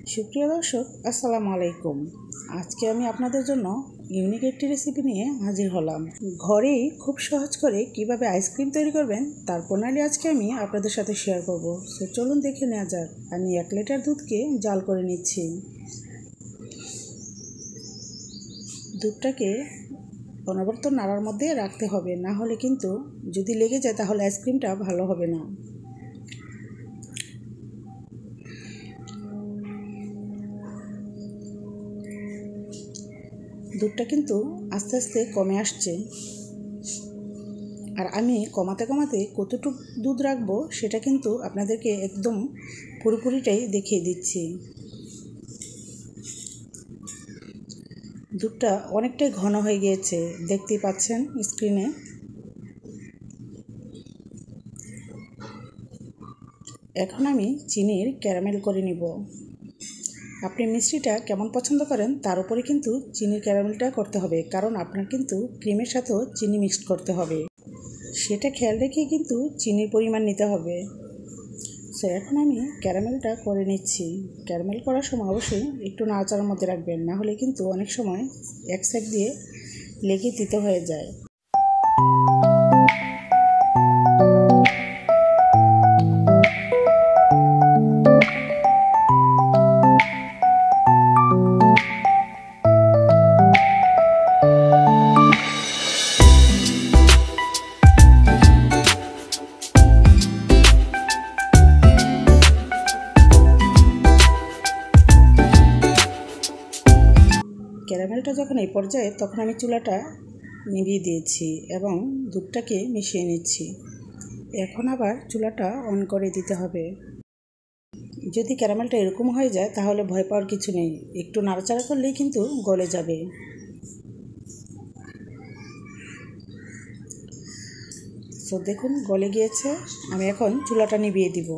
সুপ্রিয় দর্শক, আসসালামু আলাইকুম। আজকে আমি আপনাদের জন্য ইউনিক একটি রেসিপি নিয়ে হাজির হলাম। ঘরেই খুব সহজ করে কিভাবে আইসক্রিম তৈরি করবেন তার প্রণালী আজকে আমি আপনাদের সাথে শেয়ার করব। তো চলুন দেখে নেওয়া যাক। আমি 1 লিটার দুধকে জাল করে নিচ্ছি। দুধটাকে অনবরত নাড়ার মধ্যে রাখতে হবে, না হলে কিন্তু যদি লেগে যায় তাহলে আইসক্রিমটা ভালো হবে না। দুধটা কিন্তু আস্তে আস্তে কমে আসছে, আর আমি কমাতে কমাতে কতটুকু দুধ রাখবো সেটা কিন্তু আপনাদেরকে একদম পুরোপুরিটাই দেখিয়ে দিচ্ছি। দুধটা অনেকটাই ঘন হয়ে গিয়েছে, দেখতেই পাচ্ছেন স্ক্রিনে। এখন আমি চিনির ক্যারামেল করে নিব। আপনি মিষ্টিটা কেমন পছন্দ করেন তার উপরে কিন্তু চিনির ক্যারামেলটা করতে হবে, কারণ আপনার কিন্তু ক্রিমের সাথেও চিনি মিক্সড করতে হবে। সেটা খেয়াল রেখে কিন্তু চিনির পরিমাণ নিতে হবে। সো এখন আমি ক্যারামেলটা করে নিচ্ছি। ক্যারামেল করার সময় অবশ্যই একটু নাড়াচাড়ার মধ্যে রাখবেন, না হলে কিন্তু অনেক সময় এক সাইড দিয়ে লেগে তিতো হয়ে যায়। ক্যারামেলটা যখন এই পর্যায়ে, তখন আমি চুলাটা নিভিয়ে দিয়েছি এবং দুধটাকে মিশিয়ে নিচ্ছি। এখন আবার চুলাটা অন করে দিতে হবে। যদি ক্যারামেলটা এরকম হয়ে যায় তাহলে ভয় পাওয়ার কিছু নেই, একটু নাড়াচাড়া করলেই কিন্তু গলে যাবে। তো দেখুন গলে গিয়েছে। আমি এখন চুলাটা নিভিয়ে দিব।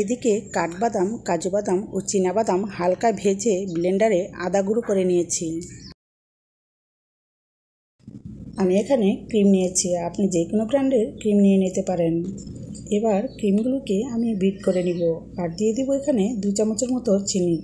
এদিকে কাঠবাদাম, কাজু বাদাম ও চীনাবাদাম হালকা ভেজে ব্লেন্ডারে আদা গুঁড়ো করে নিয়েছি। আমি এখানে ক্রিম নিয়েছি, আপনি যে কোনো ব্র্যান্ডের ক্রিম নিয়ে নিতে পারেন। এবার ক্রিমগুলোকে আমি বিট করে নিব, আর দিয়ে দিব এখানে 2 চামচের মতো চিনি।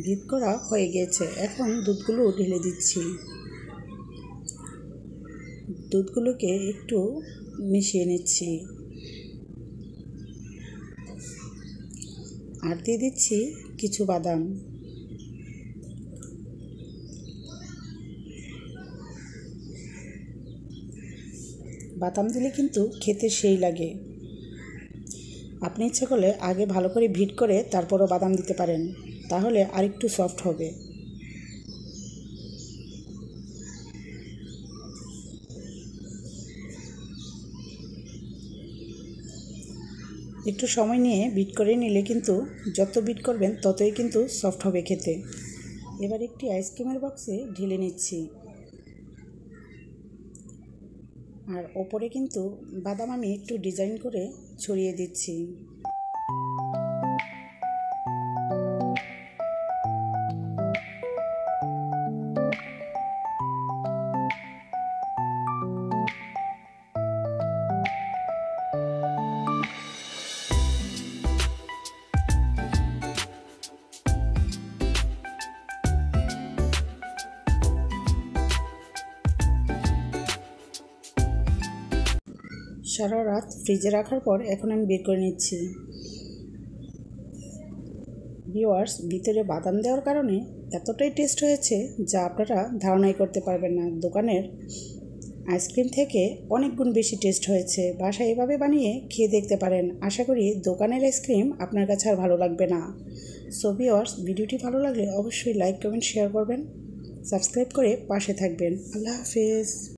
বিট করা হয়ে গেছে, এখন দুধগুলো ঢেলে দিচ্ছি। দুধগুলোকে একটু মিশিয়ে নিচ্ছি, আর দিয়ে দিচ্ছি কিছু বাদাম। বাদাম দিলে কিন্তু খেতে সেই লাগে। আপনি ইচ্ছা করলে আগে ভালো করে বিট করে তারপরও বাদাম দিতে পারেন, তাহলে আরেকটু সফট হবে। একটু সময় নিয়ে বিট করে নিলে কিন্তু যত বিট করবেন ততই কিন্তু সফট হবে খেতে। এবার একটি আইসক্রিমের বক্সে ঢেলে নিচ্ছি, আর ওপরে কিন্তু বাদাম আমি একটু ডিজাইন করে ছড়িয়ে দিচ্ছি। সারা রাত ফ্রিজে রাখার পর এখন আমি বের করে নিচ্ছি। ভিউয়ার্স, ভিতরে বাদাম দেওয়ার কারণে এতটাই টেস্ট হয়েছে যা আপনারা ধারণাই করতে পারবেন না। দোকানের আইসক্রিম থেকে অনেক গুণ বেশি টেস্ট হয়েছে। বাসায় এভাবে বানিয়ে খেয়ে দেখতে পারেন। আশা করি দোকানের আইসক্রিম আপনার কাছে আর ভালো লাগবে না। সো ভিউয়ার্স, ভিডিওটি ভালো লাগলে অবশ্যই লাইক, কমেন্ট, শেয়ার করবেন, সাবস্ক্রাইব করে পাশে থাকবেন। আল্লাহ হাফেজ।